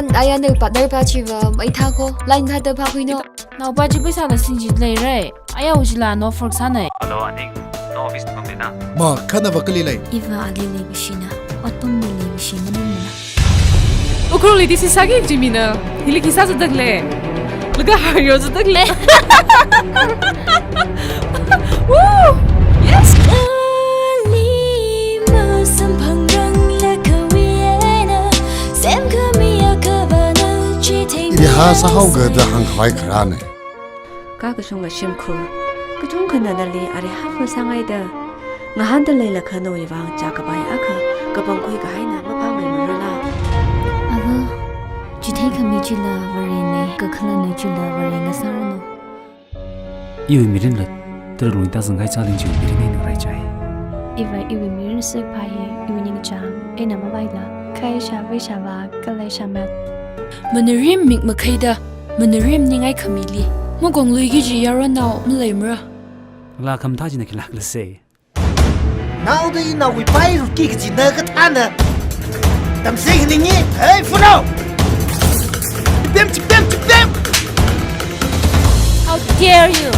นายนึกปัดได้ปะชีวะไม่ท่าโคไล่ท่าเดินพาคุยโน่นาปัจจุบันสารสินจิตเลยเร่อายาอุจลาโนฟอร์กสันเน่ฮัลโหลอันนี้โนออฟฟิศตรงนี้นะมาขันวักลีเลยอีวาอาลีเลวิชินะอดตุ้มมีเลวิชิมันนุ่มนะโอเคเลยที่สิสักอย่างจิมินะฮิลิกิซาจะดักเล่แล้วก็ฮาริโอจะดักเล่วู้ yes อีฮาสาวเกิดหังควายคราเนี่ยก็กระชงกับชิมคูก็ทุ่งขนาดนี้อะไรฮับฟังสังไงเด้องานเดลัยละขนวยวังจากกับไปอ่ะค่ะก็บังคุยกับให้น้ำมาพังไม่มาละอ่ะก็จุดที่ขมิจิลาวารีเนี่ยก็ขลังในจิลาวารีงาซาร์โน因为没人了，这容易大声开家庭就没人能来摘。因为没人识牌，因为那个章，哎那么歪了，开下为啥吧，个来啥么？มันเรียมมิกมาใครเด้อมันเรียมยังไงขมิลีมันกงเลยกี่จียารันเอามันเลยมั้ยลาคำท่าจีนักลักละเซ่น้าได้ยินเอาไว้ไปรู้กี่จีนักท่านน่ะทำสิ่งนี้เฮ้ยฟูโน่How dare you